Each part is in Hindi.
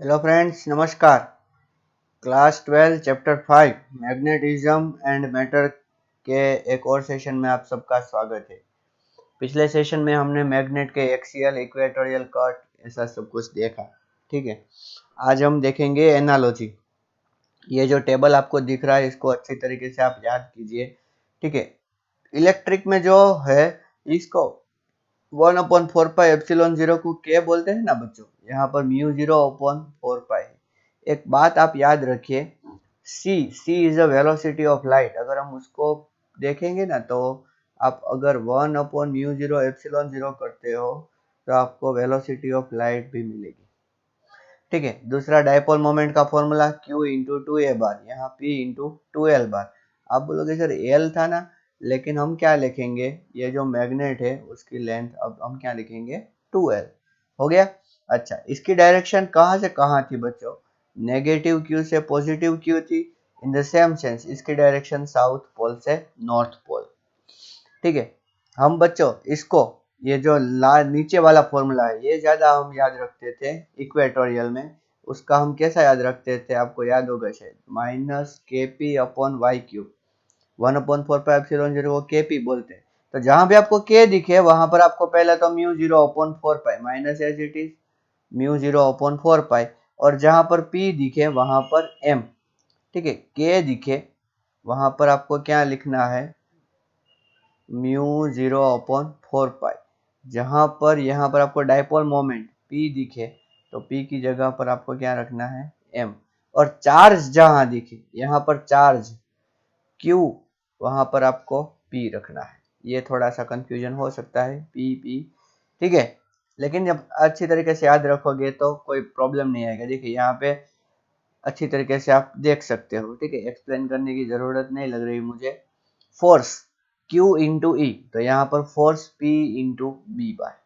हेलो फ्रेंड्स, नमस्कार। Class 12 chapter 5 magnetism and matter के एक और सेशन में आप सबका स्वागत है। पिछले सेशन में हमने मैग्नेट के एक्सियल, इक्वेटोरियल, कट ऐसा सब कुछ देखा। ठीक है, आज हम देखेंगे एनालॉजी। ये जो टेबल आपको दिख रहा है इसको अच्छी तरीके से आप याद कीजिए। ठीक है, इलेक्ट्रिक में जो है इसको 1/4πε0 को क्या बोलते हैं ना बच्चों, यहाँ पर μ0/4π। एक बात आप याद रखिए, c is the velocity of light. अगर हम उसको देखेंगे ना तो आप अगर 1/μ0ε0 करते हो तो आपको वेलोसिटी ऑफ लाइट भी मिलेगी। ठीक है, दूसरा डायपोल मोमेंट का फॉर्मूला q इंटू 2a बार, यहाँ p इंटू 2l बार। आप बोलोगे सर l था ना, लेकिन हम क्या लिखेंगे, ये जो मैग्नेट है उसकी लेंथ अब हम क्या लिखेंगे 2l। हो गया। अच्छा, इसकी डायरेक्शन कहाँ से कहाँ थी बच्चों, नेगेटिव q से पॉजिटिव q थी। इन द सेम सेंस इसकी डायरेक्शन साउथ पोल से नॉर्थ पोल। ठीक है, हम बच्चों इसको ये जो नीचे वाला फॉर्मूला है ये ज्यादा हम याद रखते थे इक्वेटोरियल में। उसका हम कैसा याद रखते थे आपको याद होगा शायद, -kp/y³। 1/4πε0 को kp बोलते हैं। तो जहां भी आपको k दिखे वहां पर आपको पहले तो μ0/4π माइनस एज इट इज μ0/4π, और जहां पर p दिखे वहां पर m। ठीक है, k दिखे वहां पर आपको क्या लिखना है, μ0/4π। जहां पर यहाँ पर आपको डायपोल मोमेंट P दिखे तो P की जगह पर आपको क्या रखना है M। और चार्ज जहां दिखे यहाँ पर चार्ज Q, वहां पर आपको P रखना है। ये थोड़ा सा कंफ्यूजन हो सकता है P। ठीक है, लेकिन जब अच्छी तरीके से याद रखोगे तो कोई प्रॉब्लम नहीं आएगा। देखिए यहाँ पे अच्छी तरीके से आप देख सकते हो। ठीक है, एक्सप्लेन करने की जरूरत नहीं लग रही मुझे। फोर्स Q इंटू ई, तो यहाँ पर force P into B bar.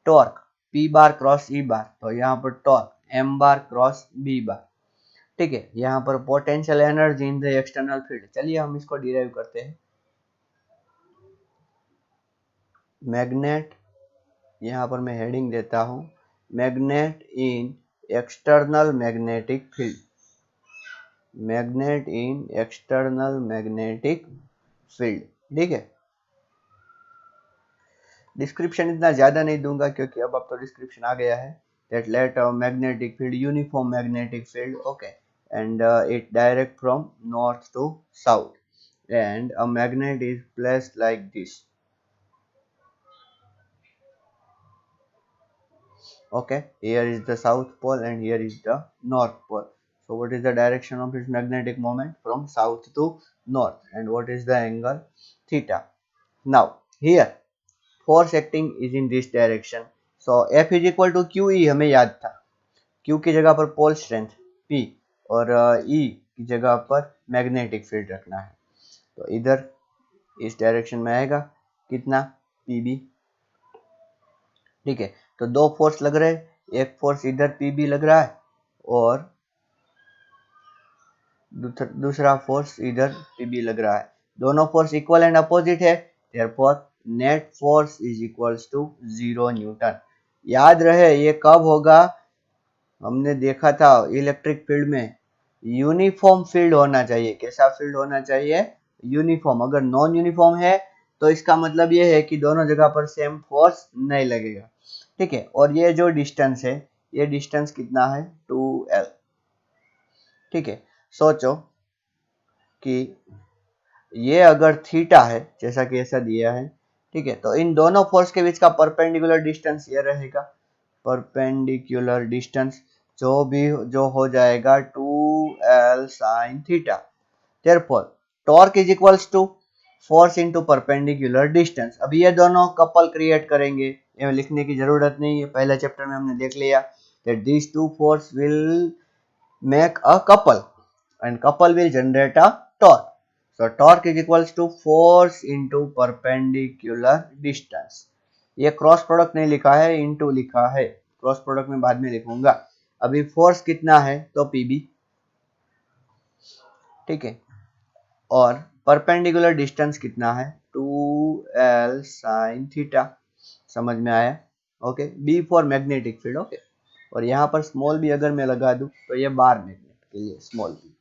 Torque P bar cross E bar, तो यहाँ पर torque M bar cross B bar. ठीक है, यहाँ पर potential energy in the external field. चलिए हम इसको डिराइव करते हैं। मैग्नेट, यहाँ पर मैं हेडिंग देता हूँ, मैग्नेट इन एक्सटर्नल मैग्नेटिक फील्ड। मैग्नेट इन एक्सटर्नल मैग्नेटिक फील्ड। ठीक है, डिस्क्रिप्शन इतना ज्यादा नहीं दूंगा क्योंकि अब तो डिस्क्रिप्शन आ गया है। that let a magnetic field uniform magnetic field, okay, and it direct from north to south, and a magnet is placed like this. Okay, here is the south pole and here is the north pole. So what is the direction of its magnetic moment, from south to north, and what is the angle theta. Now here force acting is in this direction, so F is equal to QE हमें याद था। Q की जगह पर पोल स्ट्रेंथ P और E की जगह पर मैग्नेटिक फील्ड रखना है। तो इधर इस डायरेक्शन में आएगा कितना PB। ठीक है, तो दो फोर्स लग रहे हैं, एक फोर्स इधर PB लग रहा है और दूसरा फोर्स इधर PB लग रहा है। दोनों फोर्स इक्वल एंड अपोजिट है, therefore net force is equals to 0 newton. याद रहे ये कब होगा, हमने देखा था इलेक्ट्रिक फील्ड में यूनिफॉर्म फील्ड होना चाहिए। कैसा फील्ड होना चाहिए, यूनिफॉर्म। अगर नॉन यूनिफॉर्म है तो इसका मतलब ये है कि दोनों जगह पर सेम फोर्स नहीं लगेगा। ठीक है, और ये जो डिस्टेंस है ये डिस्टेंस कितना है 2L। ठीक है, सोचो कि ये अगर थीटा है जैसा कि ऐसा दिया है, ठीक है, तो इन दोनों फोर्स के बीच का परपेंडिकुलर डिस्टेंस ये रहेगा, परपेंडिकुलर डिस्टेंस जो हो जाएगा 2L sin theta. Therefore torque is equals to force into perpendicular distance. अभी ये दोनों कपल क्रिएट करेंगे, ये लिखने की जरूरत नहीं है, पहले चैप्टर में हमने देख लिया that these two force will make a couple and couple will generate a torque. So torque is equals to force into perpendicular distance. ये क्रॉस प्रोडक्ट नहीं लिखा है, इनटू लिखा है। क्रॉस प्रोडक्ट में बाद में लिखूंगा। अभी फोर्स कितना है तो PB। ठीक है, और परपेंडिकुलर डिस्टेंस कितना है 2L sin थीटा। समझ में आया। Okay, B for magnetic field. Okay, और यहाँ पर स्मॉल बी अगर मैं लगा दूं तो ये बार मैग्नेट के लिए स्मॉल बी।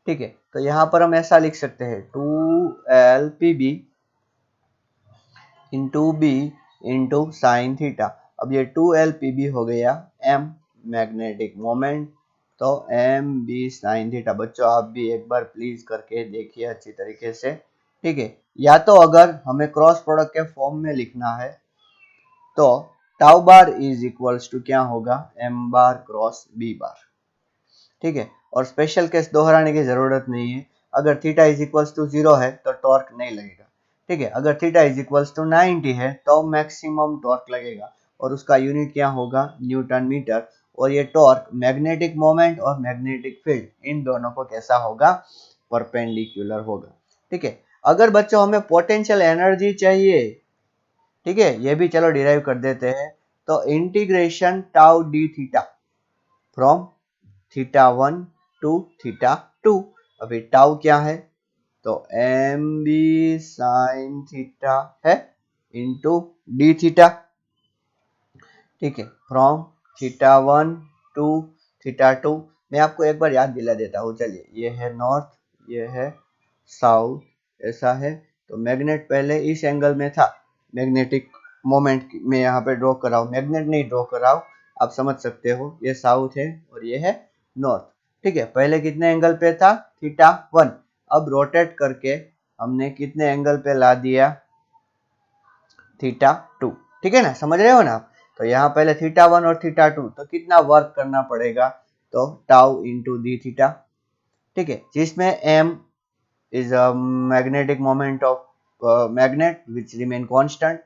ठीक है, तो यहाँ पर हम ऐसा लिख सकते हैं 2Lpb into B into sine theta. अब ये 2Lpb हो गया m मैग्नेटिक मोमेंट, तो एम बी साइन थीटा। बच्चों आप भी एक बार प्लीज करके देखिए अच्छी तरीके से। ठीक है, या तो अगर हमें क्रॉस प्रोडक्ट के फॉर्म में लिखना है तो tau bar is equals to क्या होगा, M bar cross B bar. ठीक है, और स्पेशल केस दोहराने की जरूरत नहीं है। अगर थीटा इज इक्वल्स टू 0 है तो टॉर्क नहीं लगेगा। ठीक है, अगर थीटा इज इक्वल्स टू 90 है तो मैक्सिमम टॉर्क लगेगा और उसका यूनिट क्या होगा, न्यूटन मीटर। और ये टॉर्क मैग्नेटिक मोमेंट और मैग्नेटिक फील्ड इन दोनों को कैसा होगा, परपेंडिकुलर होगा। ठीक है, अगर बच्चों हमें पोटेंशियल एनर्जी चाहिए, ठीक है, ये भी चलो डिराइव कर देते हैं। तो integration tau d theta from θ1 to θ2। अभी टाउ क्या है, तो एम बी साइन थीटा है इंटू डी थीटा। ठीक है, फ्रॉम θ1 टू θ2। मैं आपको एक बार याद दिला देता हूँ। चलिए, ये है नॉर्थ, ये है साउथ, ऐसा है। तो मैग्नेट पहले इस एंगल में था, मैग्नेटिक मोमेंट में यहाँ पे ड्रॉ कर रहा हूँ, मैग्नेट नहीं ड्रॉ कर रहा हूँ, आप समझ सकते हो। ये साउथ है और ये है नॉर्थ। ठीक है, पहले कितने एंगल पे था, θ1। अब रोटेट करके हमने कितने एंगल पे ला दिया, θ2। ठीक है ना, समझ रहे हो ना आप। तो यहाँ पहले θ1 और θ2, तो कितना वर्क करना पड़ेगा, तो टाउ इंटू डी थीटा। ठीक है, जिसमें m is a magnetic moment of magnet which remain constant,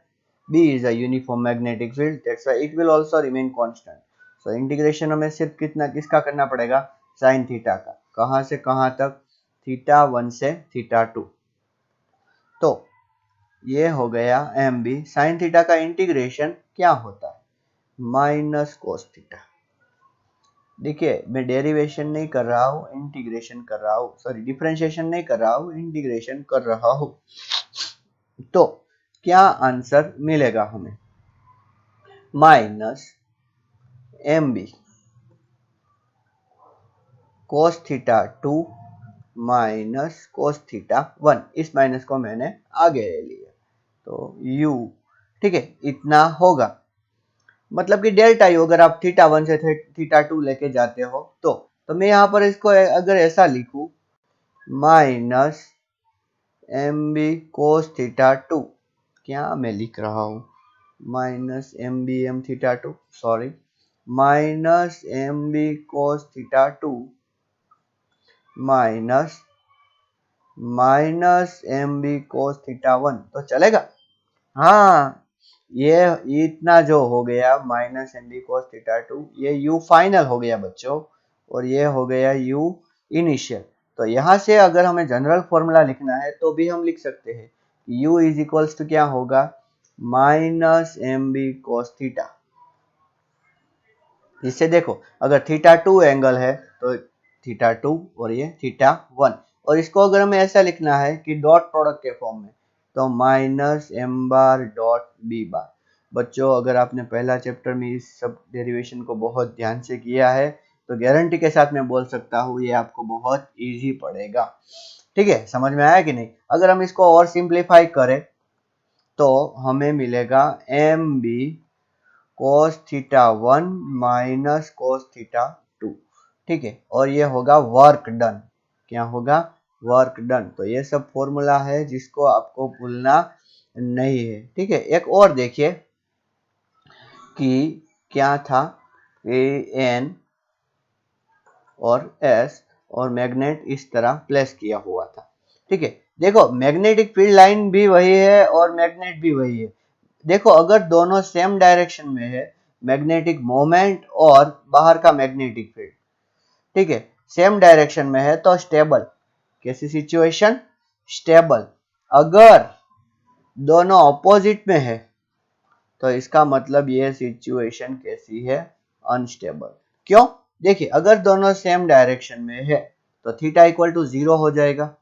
b is a uniform magnetic field, that's why it will also remain constant. So integration हमें सिर्फ कितना किसका करना पड़ेगा, sin थीटा का। कहाँ से कहाँ तक, θ1 से θ2। तो ये हो गया एम बी साइन थीटा का इंटीग्रेशन क्या होता है, माइनस कोस थीटा। देखिए, मैं डेरिवेशन नहीं कर रहा हूँ, इंटीग्रेशन कर रहा हूँ, सॉरी डिफरेंशिएशन नहीं कर रहा हूँ, इंटीग्रेशन कर रहा हूँ। तो क्या आंसर मिलेगा हमें, minus M B cos theta 2 minus cos theta 1। इस माइनस को मैंने आगे ले लिया, तो u, ठीक है, इतना होगा। मतलब कि डेल्टा यू, अगर आप θ1 से θ2 लेके जाते हो तो मैं यहाँ पर इसको अगर ऐसा लिखूं, माइनस एम बी कोस θ2, क्या मैं लिख रहा हूँ, minus M B M θ2, sorry, minus M B cos θ2 minus M B cos θ1, तो चलेगा। हाँ, ये इतना जो हो गया माइनस एम बी कोस θ2, ये u फाइनल हो गया बच्चों, और ये हो गया u इनिशियल। तो यहाँ से अगर हमें जनरल फॉर्मूला लिखना है तो भी हम लिख सकते हैं, u इज इक्वल्स टू क्या होगा, minus M B cos theta. इससे देखो, अगर θ2 एंगल है तो θ2 और ये θ1, और इसको अगर हमें ऐसा लिखना है कि डॉट प्रोडक्ट के फॉर्म में, तो minus M bar dot B bar. बच्चों, अगर आपने पहला चैप्टर में इस सब डेरिवेशन को बहुत ध्यान से किया है तो गारंटी के साथ मैं बोल सकता हूँ ये आपको बहुत इजी पड़ेगा। ठीक है, समझ में आया कि नहीं। अगर हम इसको और सिंप्लीफाई करें तो हमें मिलेगा M B cos θ1 minus cos θ2। ठीक है, और ये होगा वर्क डन। क्या होगा, वर्क डन। तो ये सब फॉर्मूला है जिसको आपको भूलना नहीं है। ठीक है, एक और देखिए कि क्या था, ए एन और एस और मैग्नेट इस तरह प्लेस किया हुआ था। ठीक है, देखो मैग्नेटिक फील्ड लाइन भी वही है और मैग्नेट भी वही है। देखो, अगर दोनों सेम डायरेक्शन में है, मैग्नेटिक मोमेंट और बाहर का मैग्नेटिक फील्ड, ठीक है, सेम डायरेक्शन में है तो स्टेबल। कैसी सिचुएशन, स्टेबल। अगर दोनों ऑपोजिट में है तो इसका मतलब ये सिचुएशन कैसी है, अनस्टेबल। क्यों, देखिए, अगर दोनों सेम डायरेक्शन में है तो थीटा इक्वल टू 0 हो जाएगा,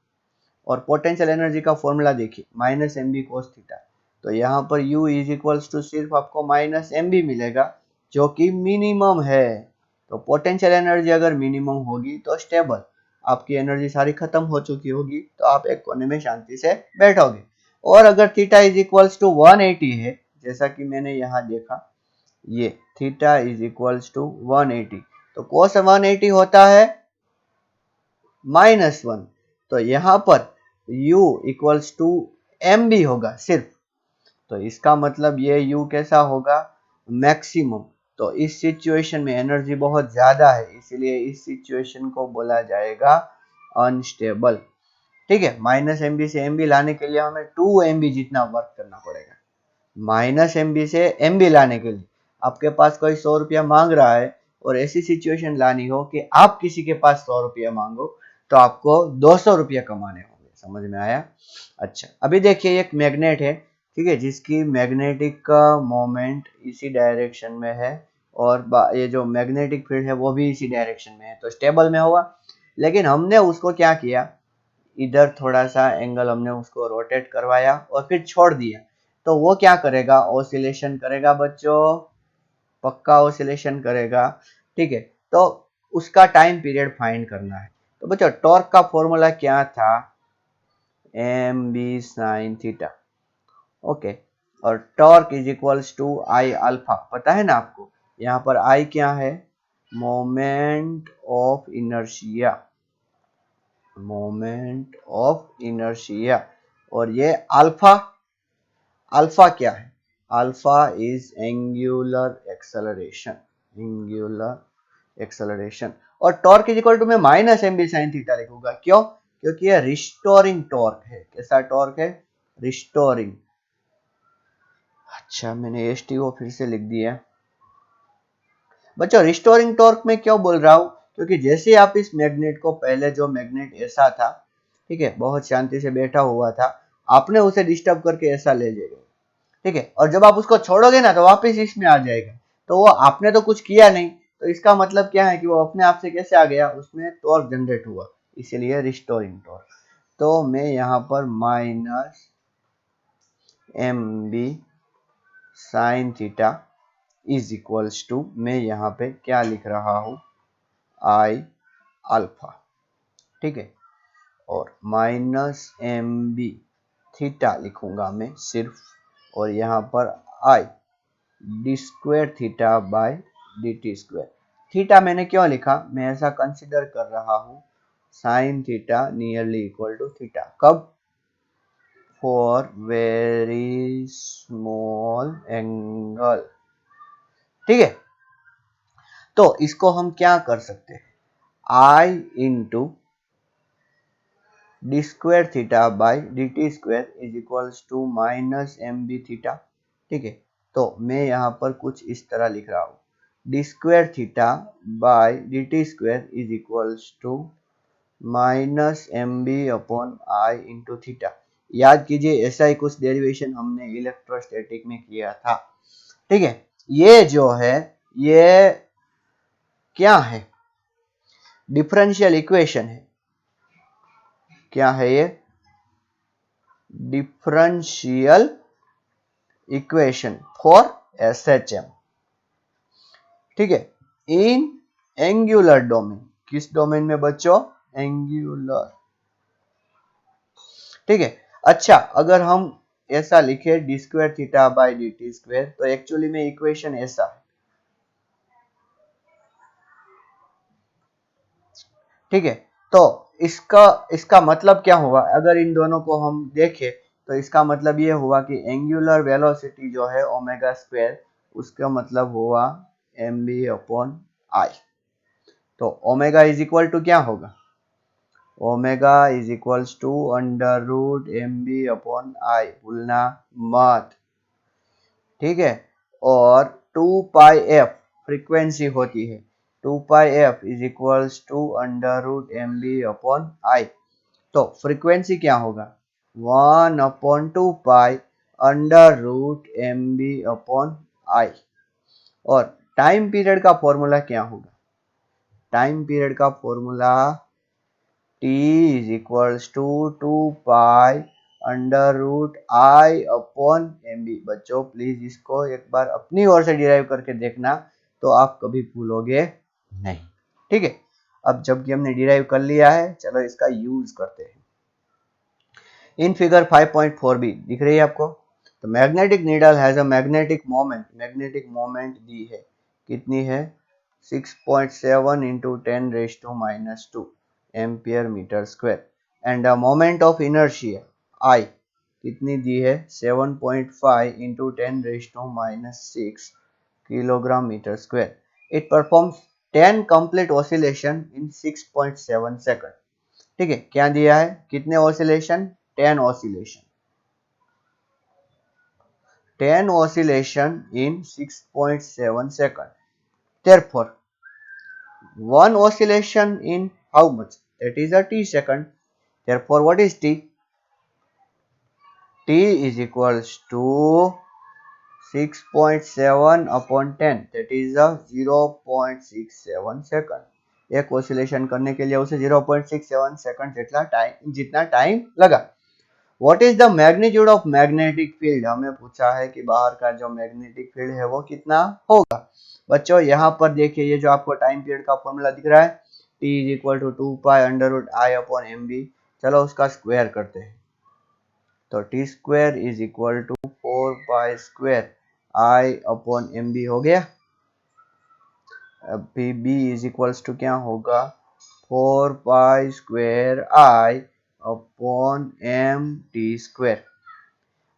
और पोटेंशियल एनर्जी का फॉर्मूला देखिए, minus M B cos theta. तो यहाँ पर u इज इक्वल्स टू सिर्फ आपको माइनस एम बी मिलेगा, जो कि मिनिमम है। तो पोटेंशियल एनर्जी अगर मिनिमम होगी तो स्टेबल, आपकी एनर्जी सारी खत्म हो चुकी होगी तो आप एक कोने में शांति से बैठोगे। और अगर थीटा इज इक्वल्स टू 180 है, जैसा कि मैंने यहाँ देखा, ये थीटा इज इक्वल्स टू 180, तो कोस 180 होता है -1, तो यहाँ पर u equals to M B होगा सिर्फ, तो इसका मतलब ये u कैसा होगा, मैक्सिमम। तो इस सिचुएशन में एनर्जी बहुत ज्यादा है, इसलिए इस सिचुएशन को बोला जाएगा अनस्टेबल। ठीक है, -MB से MB लाने के लिए हमें 2 MB जितना वर्क करना पड़ेगा। -MB से MB लाने के लिए आपके पास कोई 100 रुपया मांग रहा है और ऐसी सिचुएशन लानी हो कि आप किसी के पास 100 रुपया मांगो, तो आपको 200 रुपया कमाने होंगे। समझ में आया? अच्छा, अभी देखिए एक मैग्नेट है, ठीक है, जिसकी मैग्नेटिक का मोमेंट इसी डायरेक्शन में है और ये जो मैग्नेटिक फील्ड है वो भी इसी डायरेक्शन में है, तो स्टेबल में होगा। लेकिन हमने उसको क्या किया, इधर थोड़ा सा एंगल हमने उसको रोटेट करवाया और फिर छोड़ दिया, तो वो क्या करेगा, ऑसिलेशन करेगा बच्चों, पक्का ऑसिलेशन करेगा। ठीक है, तो उसका टाइम पीरियड फाइंड करना है। तो बच्चों टॉर्क का फॉर्मूला क्या था, M B sine theta. Okay, और torque is equals to I alpha, पता है ना आपको, यहाँ पर आई क्या है, moment of inertia, moment of inertia, और ये अल्फा, अल्फा क्या है, alpha is angular acceleration, angular acceleration. और टॉर्क इज इक्वल टू मैं -MB sin थीटा लिखूंगा, क्यों, क्योंकि ये रिस्टोरिंग टॉर्क है। कैसा टॉर्क है, रिस्टोरिंग। अच्छा, मैंने एसटीओ फिर से लिख दिया। बच्चों रिस्टोरिंग टॉर्क में क्यों बोल रहा हूं, क्योंकि जैसे आप इस मैग्नेट को, पहले जो मैग्नेट ऐसा था, ठीक है, बहुत शांति से बैठा हुआ था, आपने उसे डिस्टर्ब करके ऐसा ले जाएगा, ठीक है, और जब आप उसको छोड़ोगे ना तो वापस इसमें आ जाएगा, तो वो आपने तो कुछ किया नहीं, तो इसका मतलब क्या है कि वो अपने आप से कैसे आ गया, उसमें टॉर्क जनरेट हुआ, इसलिए रिस्टोरिंग टॉर्क। तो मैं यहाँ पर -MB sine theta is equals to, मैं यहाँ पे क्या लिख रहा हूँ, आई अल्फा, ठीक है, और -MB थीटा लिखूंगा मैं सिर्फ, और यहाँ पर I d square theta by d T square. Theta मैंने क्यों लिखा, मैं ऐसा कंसिडर कर रहा हूँ sine theta nearly equal to theta, कब, फॉर वेरी स्मॉल एंगल। ठीक है, तो इसको हम क्या कर सकते हैं, I into d square theta by D T square is equals to -MB theta. ठीक है, तो मैं यहाँ पर कुछ इस तरह लिख रहा हूँ, D square theta by D T square is equals to -MB upon I into theta. याद कीजिए ऐसा ही कुछ डेरिवेशन हमने इलेक्ट्रोस्टैटिक में किया था। ठीक है, ये जो है ये क्या है, डिफरेंशियल इक्वेशन है। क्या है ये, डिफरेंशियल इक्वेशन फॉर SHM। ठीक है, इन एंगुलर डोमेन, किस डोमेन में बच्चों, एंगुलर। ठीक है, अच्छा अगर हम ऐसा लिखे D square theta by D T square, तो एक्चुअली में इक्वेशन ऐसा है। ठीक है, तो इसका इसका मतलब क्या हुआ, अगर इन दोनों को हम देखें तो इसका मतलब ये हुआ कि एंगुलर वेलोसिटी जो है ओमेगा स्क्वायर, उसका मतलब हुआ MB अपॉन आई। तो ओमेगा इज इक्वल टू क्या होगा, omega is equals to √MB upon I, भूलना मत। ठीक है, और 2πf फ्रीक्वेंसी होती है, 2πf is equals to √MB upon I. तो फ्रीक्वेंसी क्या होगा, 1/2π √MB अपॉन आई। और टाइम पीरियड का फॉर्मूला क्या होगा, टाइम पीरियड का formula T is equals to 2π √I upon MB। बच्चों प्लीज इसको एक बार अपनी ओर से डिराइव करके देखना, तो आप कभी भूलोगे नहीं। ठीक है, अब जबकि हमने डिराइव कर लिया है, चलो इसका यूज करते हैं। इन फिगर 5.4 बी दिख रही है आपको, तो magnetic needle has a magnetic moment दी है, कितनी है 6.7 into 10⁻⁻² ampere metre square, and the moment of inertia I कितनी दी है 7.5 into 10⁻⁻6 kilogram metre square. It performs 10 complete oscillation in 6.7 second. ठीक है, क्या दिया है, कितने oscillation, 10 oscillation, 10 oscillation in 6.7 seconds. Therefore, one oscillation in how much? That is a t second. Therefore, what is t? T is equals to 6.7 upon 10. That is a 0.67 second. एक oscillation करने के लिए उसे 0.67 सेकंड जितना टाइम लगा। What is the magnitude of magnetic field? हमें पूछा है कि बाहर का जो मैग्नेटिक फील्ड है वो कितना होगा। बच्चों यहाँ पर देखिए, ये जो आपको टाइम पीरियड का फॉर्मूला दिख रहा है, T is equal to 2π√I/mb। चलो उसका स्क्वायर करते हैं, तो T square is equal to 4π² I/mb हो गया। अभी b इज इक्वल्स टू क्या होगा, 4π²I/mt²।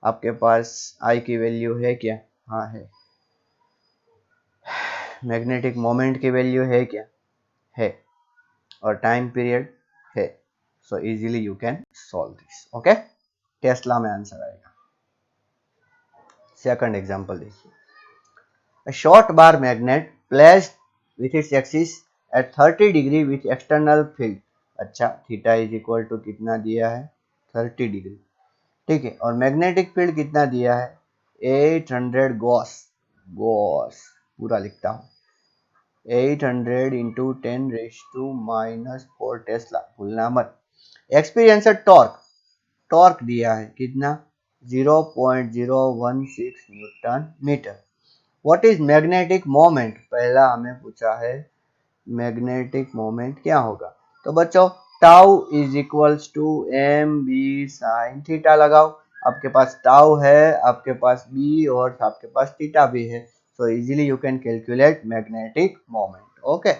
आपके पास I की वैल्यू है क्या, हाँ है। मैग्नेटिक मोमेंट की वैल्यू है क्या, है, और टाइम पीरियड है। So easily you can solve this. Okay, Tesla में आंसर आएगा। सेकंड एग्जांपल देखिए, a short bar magnet placed with its axis at 30 degree with external field. अच्छा, थीटा इज इक्वल टू कितना दिया है, 30 डिग्री। ठीक है, और मैग्नेटिक फील्ड कितना दिया है, 800 गॉस, पूरा लिखता हूं, 800 इंटू 10⁻⁻4 टेस्ला, भूलना मत। एक्सपीरियंस टॉर्क दिया है कितना, 0.016 newton metre. What is magnetic moment, पहला हमें पूछा है मैग्नेटिक मोमेंट क्या होगा। तो बच्चों tau is equals to M B sine theta लगाओ। आपके पास टाउ है, आपके पास बी और आपके पास थीटा भी है, so easily you can calculate magnetic moment. Okay,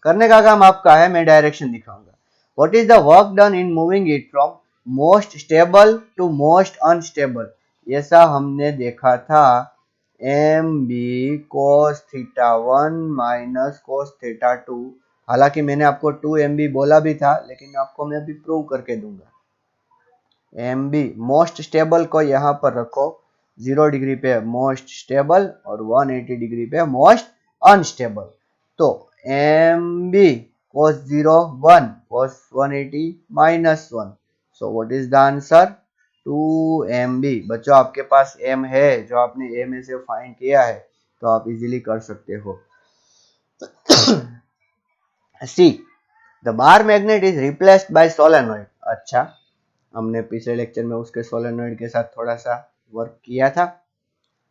करने का काम आपका है, मैं डायरेक्शन दिखाऊंगा। What is the work done in moving it from most stable to most unstable, ऐसा हमने देखा था M B cos theta 1 minus cos theta 2। हालांकि मैंने आपको 2 MB बोला भी था, लेकिन आपको मैं अभी प्रूव करके दूंगा। एम बी मोस्ट स्टेबल को यहाँ पर रखो, 0 डिग्री पे मोस्ट स्टेबल और 180 डिग्री पे मोस्ट अनस्टेबल। तो M B cos 0 1 cos 180 -1, so what is the answer, 2MB। बच्चों आपके पास m है, जो आपने a में से फाइंड किया है, तो आप इजीली कर सकते हो। See the bar magnet is replaced by solenoid. अच्छा, हमने पिछले लेक्चर में उसके सोलेनोइड के साथ थोड़ा सा वर्क किया था,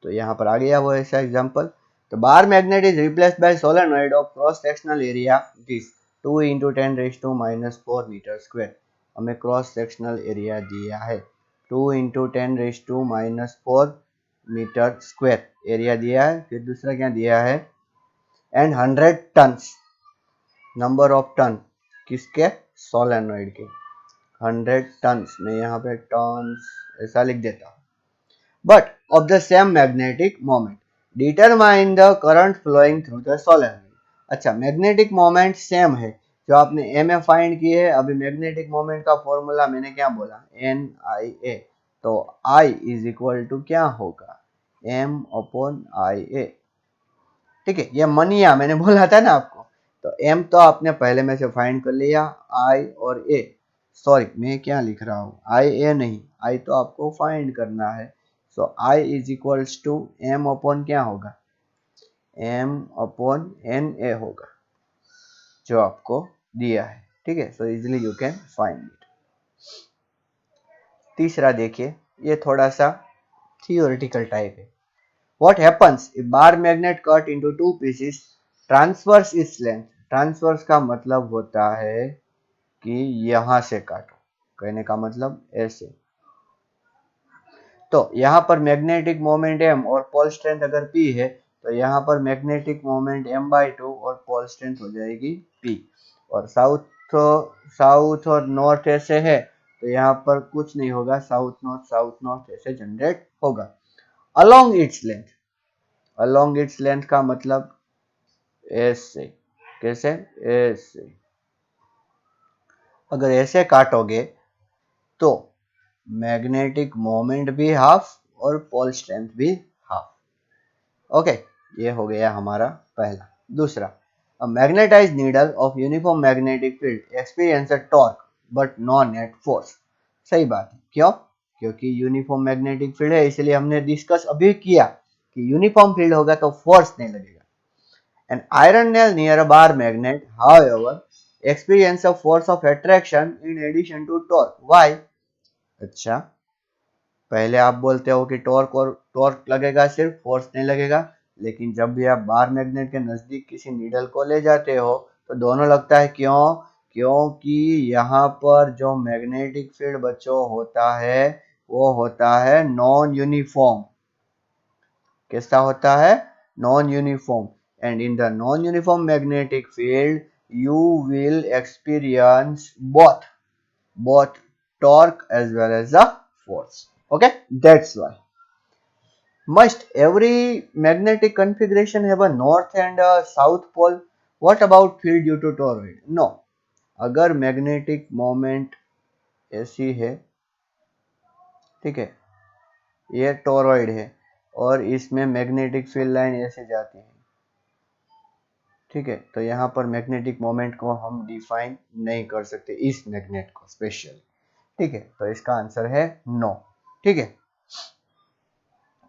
तो यहाँ पर आ गया वो ऐसा एग्जांपल। तो bar magnet is replaced by solenoid of cross sectional area this 2 into 10⁻⁻4 metre square. हमें क्रॉस सेक्शनल एरिया दिया है 2 इंटू 10⁻4 मीटर स्क्वायर एरिया दिया है। फिर दूसरा क्या दिया है, and 100 turns, number of turn किसके, सोलेनोइड के, 100 टन्स, मैं यहाँ पे टन्स ऐसा लिख देता हूँ। But of the same magnetic moment, determine the current flowing through the solenoid। अच्छा, मैग्नेटिक मोमेंट सेम है, जो आपने ए में फाइंड की है। अभी मैग्नेटिक मोमेंट का फॉर्मूला मैंने क्या बोला, NIA, तो I इज इक्वल टू क्या होगा, M/IA। ठीक है, ये मनिया मैंने बोला था ना आपको, तो M तो आपने पहले में से फाइंड कर लिया, I और A, सॉरी मैं क्या लिख रहा हूँ, IA नहीं, I तो आपको फाइंड करना है। So I is equals to M upon क्या होगा, M/NA होगा, जो आपको दिया है। ठीक है, so easily you can find it. तीसरा देखिए, ये थोड़ा सा थियोरेटिकल टाइप है। What happens if bar magnet cut into two pieces, transverse its length? Transverse का मतलब होता है कि यहां से काटो, कहने का मतलब ऐसे। तो यहाँ पर मैग्नेटिक मोमेंट m और पोल स्ट्रेंथ अगर p है तो यहाँ पर मैग्नेटिक मोमेंट m/2 और पोल स्ट्रेंथ हो जाएगी p। और साउथ और नॉर्थ ऐसे है तो यहाँ पर कुछ नहीं होगा, साउथ नॉर्थ ऐसे जनरेट होगा। अलोंग इट्स लेंथ का मतलब ऐसे, कैसे, ऐसे। अगर ऐसे काटोगे तो मैग्नेटिक मोमेंट भी हाफ और पोल स्ट्रेंथ भी हाफ। ओके, ये हो गया हमारा पहला। दूसरा, a magnetised needle of uniform magnetic field experience a torque but no net force. सही बात है, क्यों? क्योंकि यूनिफॉर्म मैग्नेटिक फील्ड है, इसलिए हमने डिस्कस अभी किया कि यूनिफॉर्म फील्ड होगा तो फोर्स नहीं लगेगा। An iron nail near a bar magnet, however, experience a force of attraction in addition to torque. Why? अच्छा, पहले आप बोलते हो कि टॉर्क लगेगा, सिर्फ फोर्स नहीं लगेगा, लेकिन जब भी आप बार मैग्नेट के नजदीक किसी नीडल को ले जाते हो तो दोनों लगता है। क्यों? क्योंकि यहाँ पर जो मैग्नेटिक फील्ड बच्चों होता है वो होता है नॉन यूनिफॉर्म। कैसा होता है? Non uniform. And in the non uniform magnetic field you will experience both torque as well as the force. Okay, that's why must every magnetic configuration have a north and a south pole? What about field due to toroid? No, अगर मैग्नेटिक मोमेंट ऐसी है, ठीक है, ये टोरॉइड है और इसमें मैग्नेटिक फील्ड लाइन ऐसे जाती है, ठीक है, तो यहाँ पर मैग्नेटिक मोमेंट को हम डिफाइन नहीं कर सकते, इस मैग्नेट को स्पेशल, ठीक है, तो इसका आंसर है नो। ठीक है,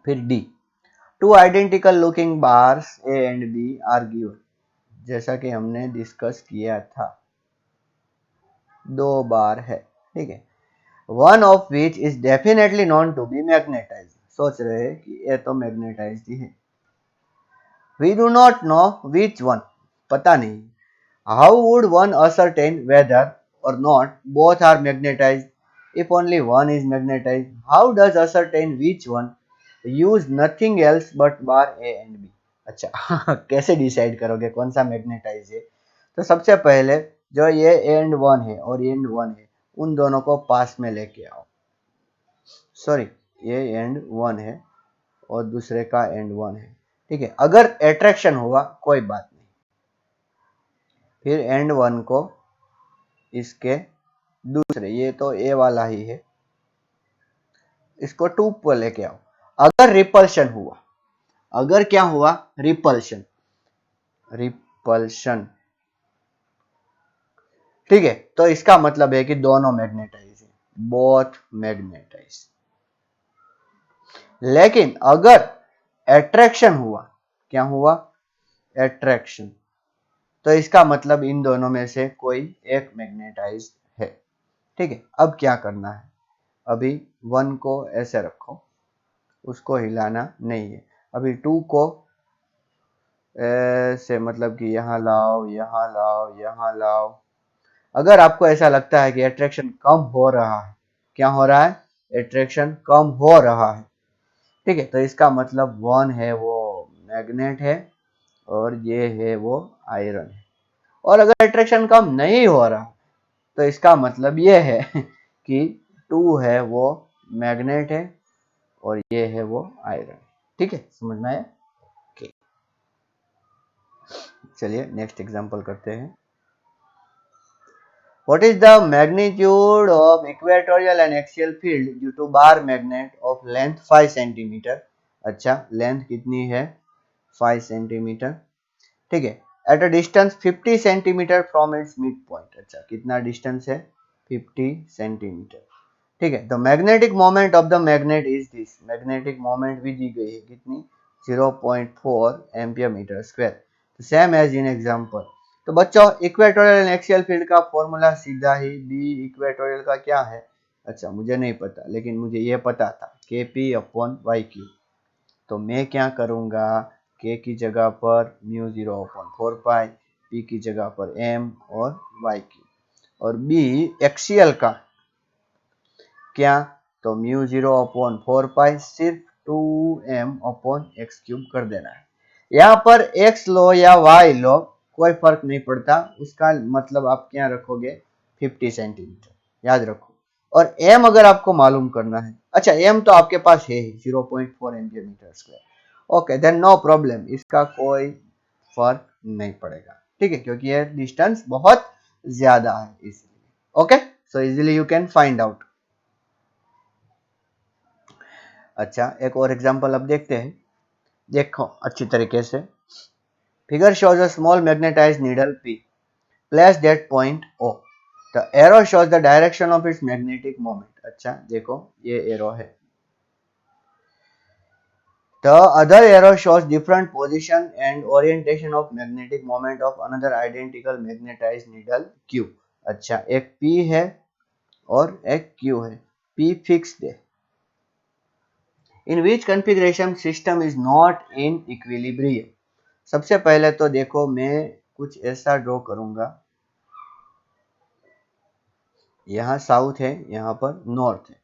फिर D, two identical looking bars A and B are given. जैसा कि हमने डिस्कस किया था, दो बार है, ठीक है, one of which is definitely known to be magnetised. सोच रहे हैं कि ये तो मैग्नेटाइज ही है, we do not know which one, पता नहीं। How would one ascertain whether or not both are magnetised if only one is magnetized? How does ascertain which one? Use nothing else but bar A and B. अच्छा कैसे डिसाइड करोगे कौन सा मैग्नेटाइज है? तो सबसे पहले जो ये एंड वन है और एंड वन है उन दोनों को पास में लेके आओ। सॉरी, ये एंड वन है और दूसरे का एंड वन है, ठीक है। अगर अट्रैक्शन हुआ कोई बात नहीं, फिर एंड वन को इसके दूसरे, ये तो ए वाला ही है, इसको टू पर लेके आओ। अगर रिपल्शन हुआ, अगर क्या हुआ? रिपल्शन, ठीक है, तो इसका मतलब है कि दोनों मैग्नेटाइज है, बोथ मैग्नेटाइज। लेकिन अगर अट्रैक्शन हुआ, क्या हुआ? अट्रैक्शन, तो इसका मतलब इन दोनों में से कोई एक मैग्नेटाइज है, ठीक है। अब क्या करना है? अभी वन को ऐसे रखो, उसको हिलाना नहीं है। अभी टू को ऐसे, मतलब कि यहाँ लाओ, यहाँ लाओ, यहाँ लाओ। अगर आपको ऐसा लगता है कि अट्रैक्शन कम हो रहा है, क्या हो रहा है? अट्रैक्शन कम हो रहा है, ठीक है, तो इसका मतलब वन है वो मैग्नेट है और ये है वो आयरन है। और अगर अट्रैक्शन कम नहीं हो रहा तो इसका मतलब ये है कि टू है वो मैग्नेट है और ये है वो आयरन, ठीक है, समझ में आया? चलिए नेक्स्ट एग्जांपल करते हैं। What is the magnitude of equatorial and axial field due to bar magnet of length 5 cm? अच्छा, लेंथ कितनी है? 5 सेंटीमीटर, ठीक है, at a distance 50 centimetre from its mid point. अच्छा, कितना डिस्टेंस है? 50 सेंटीमीटर, ठीक है। The magnetic moment of the magnet is this, magnetic moment भी दी गई है, कितनी? 0.4 ampere metre square, same as in example. तो बच्चों, इक्वेटोरियल एंड एक्सियल फील्ड का फॉर्मूला सीधा ही बी इक्वेटोरियल का क्या है? अच्छा, मुझे नहीं पता, लेकिन मुझे ये पता था, kp/yq। तो मैं क्या करूंगा, k की जगह पर μ0/4 पाई, P की जगह पर M और Y की, और B एक्सियल का क्या, तो म्यू 0/4 पाई सिर्फ 2m/x³ कर देना है। यहाँ पर x लो या y लो कोई फर्क नहीं पड़ता, उसका मतलब आप क्या रखोगे 50 सेंटीमीटर, याद रखो। और m अगर आपको मालूम करना है, अच्छा m तो आपके पास है 0.4 ampere metre square, okay then no problem, इसका कोई फर्क नहीं पड़ेगा, ठीक है, क्योंकि ये डिस्टेंस बहुत ज्यादा है इसलिए। Okay, so easily you can find out. अच्छा एक और एग्जांपल अब देखते हैं, देखो अच्छी तरीके से। Figure shows a small magnetised needle P placed at point O. The arrow shows the direction of its magnetic moment. अच्छा देखो ये एरो है, the other arrow shows different position and orientation of magnetic moment of another identical magnetized needle Q. अच्छा एक P है और एक Q है, P fixed है। In which configuration system is not in equilibrium? सबसे पहले तो देखो मैं कुछ ऐसा ड्रॉ करूंगा, यहाँ साउथ है, यहाँ पर नॉर्थ है,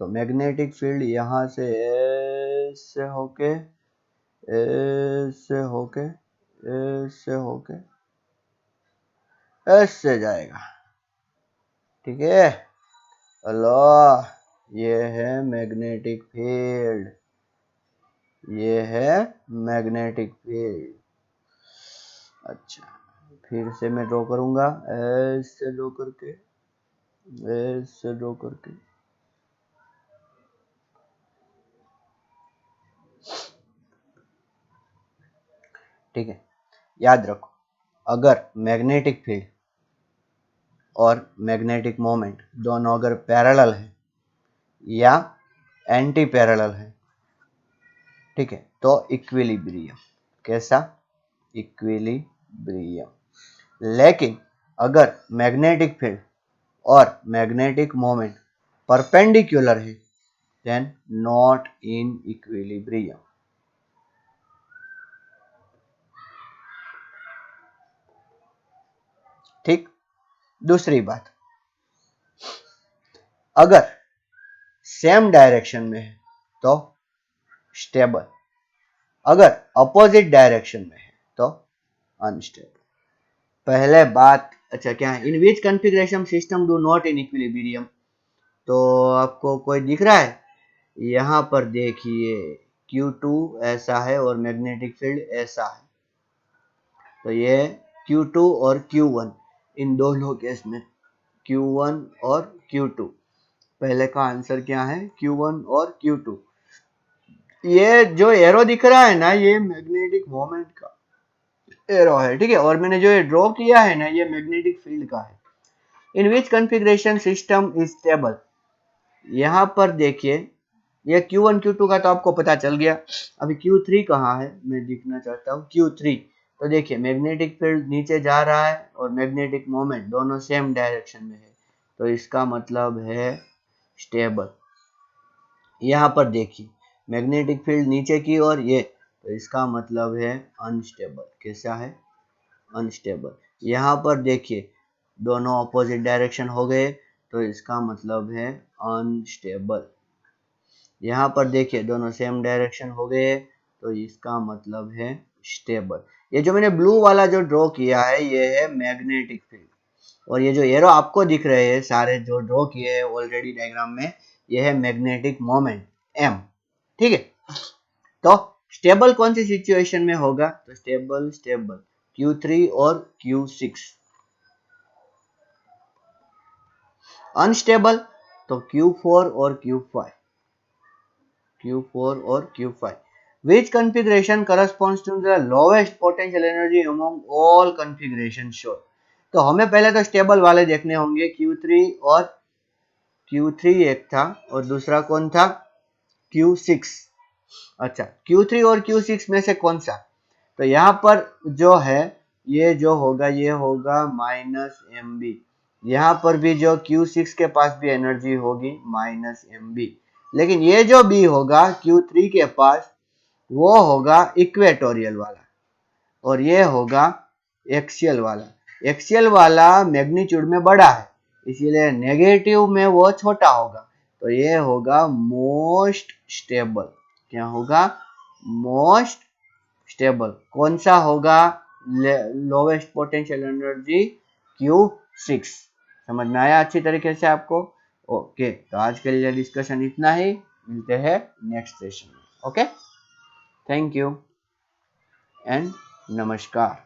तो मैग्नेटिक फील्ड यहाँ से ऐसे होके ऐसे होके ऐसे होके ऐसे जाएगा, ठीक है। अल्लाह, ये है मैग्नेटिक फील्ड, ये है मैग्नेटिक फील्ड। अच्छा फिर से मैं ड्रॉ करूंगा, ऐसे ड्रॉ करके ऐसे ड्रॉ करके, ठीक है। याद रखो अगर मैग्नेटिक फील्ड और मैग्नेटिक मोमेंट दोनों अगर पैरेलल है या एंटी पैरेलल है, ठीक है, तो इक्विलिब्रियम, कैसा इक्विलिब्रियम। लेकिन अगर मैग्नेटिक फील्ड और मैग्नेटिक मोमेंट परपेंडिकुलर है देन नॉट इन इक्विलिब्रियम। ठीक, दूसरी बात, अगर सेम डायरेक्शन में है तो स्टेबल, अगर अपोजिट डायरेक्शन में है तो अनस्टेबल। पहले बात, अच्छा क्या है, in which configuration system do not in equilibrium, तो आपको कोई दिख रहा है, यहाँ पर देखिए Q2 ऐसा है और मैग्नेटिक फील्ड ऐसा है, तो ये Q2 और Q1 इन दोनों केस में, Q1 और Q2, पहले का आंसर क्या है Q1 और Q2। ये जो एरो दिख रहा है ना, ये मैग्नेटिक मोमेंट का एरो है, ठीक है, और मैंने जो ये ड्रॉ किया है ना, ये मैग्नेटिक फील्ड का है। In which configuration system is stable, यहाँ पर देखिए ये Q1 Q2 का तो आपको पता चल गया, अभी Q3 कहाँ है मैं दिखना चाहता हूँ, Q3, तो देखिए मैग्नेटिक फील्ड नीचे जा रहा है और मैग्नेटिक मोमेंट दोनों सेम डायरेक्शन में है, तो इसका मतलब है स्टेबल। यहाँ पर देखिए मैग्नेटिक फील्ड नीचे की ओर ये, तो इसका मतलब है अनस्टेबल, कैसा है अनस्टेबल। यहाँ पर देखिए दोनों अपोजिट डायरेक्शन हो गए, तो इसका मतलब है अनस्टेबल। यहाँ पर देखिए दोनों सेम डायरेक्शन हो गए, तो इसका मतलब है स्टेबल। ये जो मैंने ब्लू वाला जो ड्रॉ किया है ये है मैग्नेटिक फील्ड, और ये जो एरो आपको दिख रहे हैं सारे जो ड्रॉ किए हैं ऑलरेडी डायग्राम में, ये है मैग्नेटिक मोमेंट M, ठीक है। तो स्टेबल कौन सी सिचुएशन में होगा, तो स्टेबल स्टेबल Q3 और Q6, अनस्टेबल तो Q4 और Q5, Q4 और Q5। Which configuration corresponds to the lowest potential energy among all configuration shown? तो हमें पहले तो स्टेबल वाले देखने होंगे, Q3 और Q3 एक था और दूसरा कौन था Q6। अच्छा Q3 और Q6 में से कौन सा, तो यहाँ पर जो है ये जो होगा ये होगा -mb, यहाँ पर भी जो Q6 के पास भी एनर्जी होगी -mb, लेकिन ये जो B होगा Q3 के पास वो होगा इक्वेटोरियल वाला, और ये होगा एक्सियल वाला मैग्नीट्यूड में बड़ा है, इसीलिए नेगेटिव में वो छोटा होगा, तो ये होगा मोस्ट स्टेबल। क्या होगा? Most stable. कौन सा होगा? Lowest potential energy Q6। समझ में आया अच्छी तरीके से आपको? ओके, तो आज के लिए डिस्कशन इतना ही, मिलते हैं नेक्स्ट सेशन में। ओके, थैंक यू एंड नमस्कार।